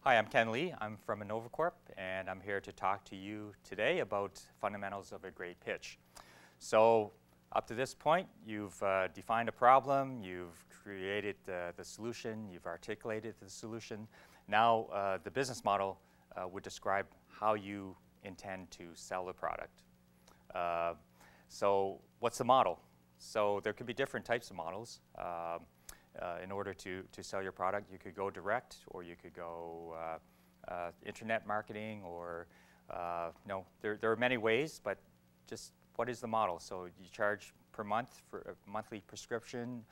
Hi, I'm Ken Lee. I'm from InnovaCorp, and I'm here to talk to you today about fundamentals of a great pitch. So up to this point, you've defined a problem, you've created the solution, you've articulated the solution. Now the business model would describe how you intend to sell the product. So what's the model? So there could be different types of models. In order to sell your product, you could go direct, or you could go internet marketing, or no, there are many ways, but just what is the model? So you charge per month for a monthly subscription,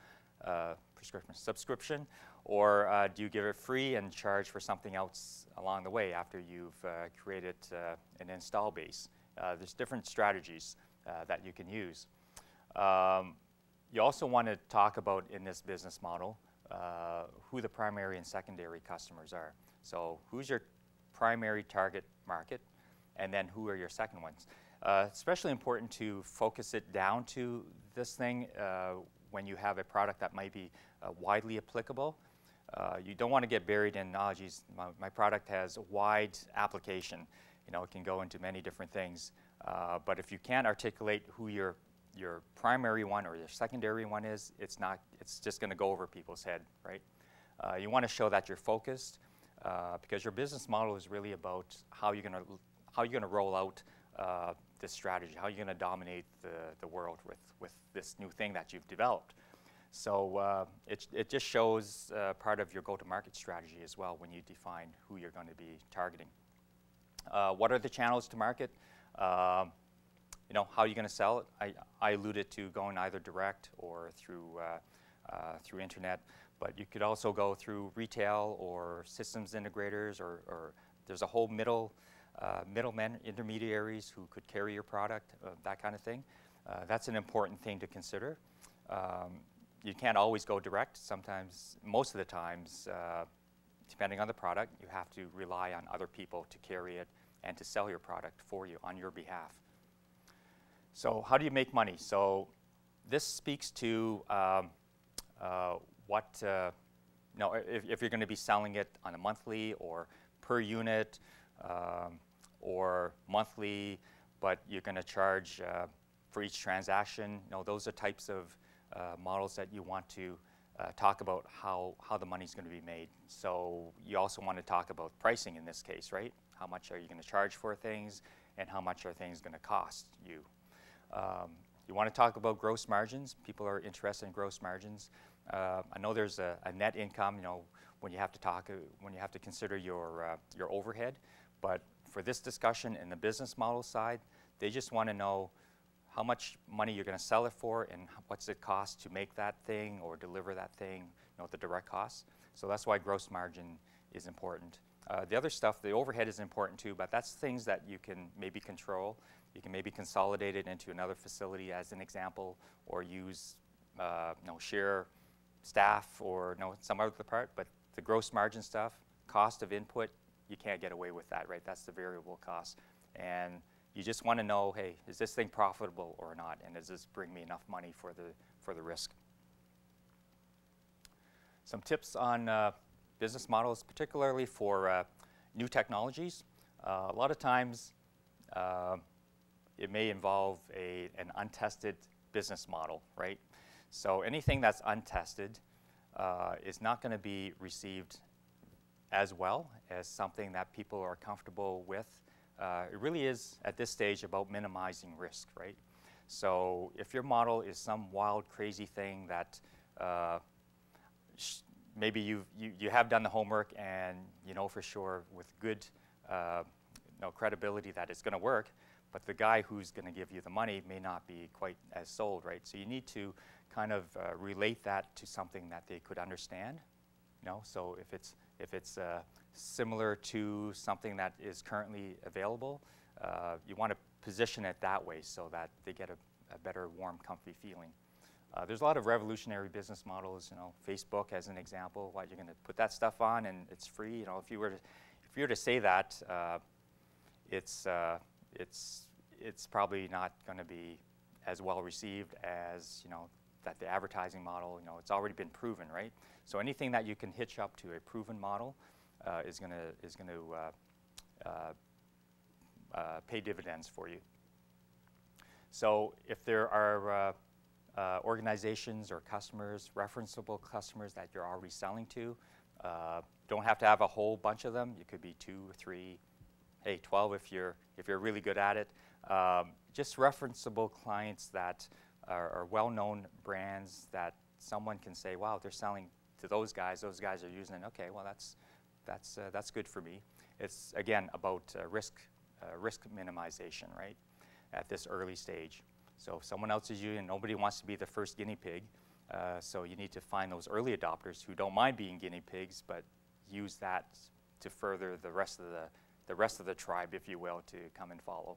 or do you give it free and charge for something else along the way after you've created an install base? There's different strategies that you can use. You also want to talk about, in this business model, who the primary and secondary customers are. So who's your primary target market, and then who are your second ones? Especially important to focus it down to this thing when you have a product that might be widely applicable. You don't want to get buried in, oh, geez, my product has a wide application. You know, it can go into many different things. But if you can't articulate who your primary one or your secondary one is, it's just going to go over people's head, right? You want to show that you're focused, because your business model is really about how you're going to roll out this strategy, how you're going to dominate the world with this new thing that you've developed. So it just shows part of your go-to-market strategy as well when you define who you're going to be targeting. What are the channels to market? You know, how are you going to sell it? I alluded to going either direct or through internet, but you could also go through retail or systems integrators, or there's a whole middlemen, intermediaries who could carry your product, that kind of thing. That's an important thing to consider. You can't always go direct. Sometimes, most of the times, depending on the product, you have to rely on other people to carry it and to sell your product for you on your behalf. So how do you make money? So this speaks to if you're going to be selling it on a monthly or per unit or monthly, but you're going to charge for each transaction. You know, those are types of models that you want to talk about how the money's going to be made. So you also want to talk about pricing in this case, right? How much are you going to charge for things, and how much are things going to cost you? You want to talk about gross margins. People are interested in gross margins. I know there's a net income, you know, when you have to consider your overhead. But for this discussion in the business model side, they just want to know how much money you're going to sell it for, and what's it cost to make that thing or deliver that thing, you know, the direct costs. So that's why gross margin is important. The other stuff, the overhead is important too, but that's things that you can maybe control. You can maybe consolidate it into another facility as an example, or use, share staff, or some other part. But the gross margin stuff, cost of input, you can't get away with that, right? That's the variable cost. And you just want to know, hey, is this thing profitable or not? And does this bring me enough money for the risk? Some tips on business models, particularly for new technologies. A lot of times, it may involve an untested business model, right? So anything that's untested is not going to be received as well as something that people are comfortable with. It really is, at this stage, about minimizing risk, right? So if your model is some wild, crazy thing that maybe you have done the homework, and you know for sure with good credibility that it's going to work, but the guy who's going to give you the money may not be quite as sold, right? So you need to kind of relate that to something that they could understand. So if it's similar to something that is currently available, you want to position it that way so that they get a better, warm, comfy feeling. There's a lot of revolutionary business models. Facebook as an example. What, you're going to put that stuff on and it's free? If you were to say that, it's probably not going to be as well received as that the advertising model. It's already been proven, right? So anything that you can hitch up to a proven model is going to pay dividends for you. So if there are organizations or customers, referenceable customers that you're already selling to, don't have to have a whole bunch of them. It could be 2 or 3, 12 if you're really good at it. Just referenceable clients that are well-known brands that someone can say, wow, they're selling to those guys. Those guys are using it. Okay, well that's good for me. It's again about risk minimization, right? At this early stage. So if someone else is using, nobody wants to be the first guinea pig. So you need to find those early adopters who don't mind being guinea pigs, but use that to further the rest of the tribe, if you will, to come and follow.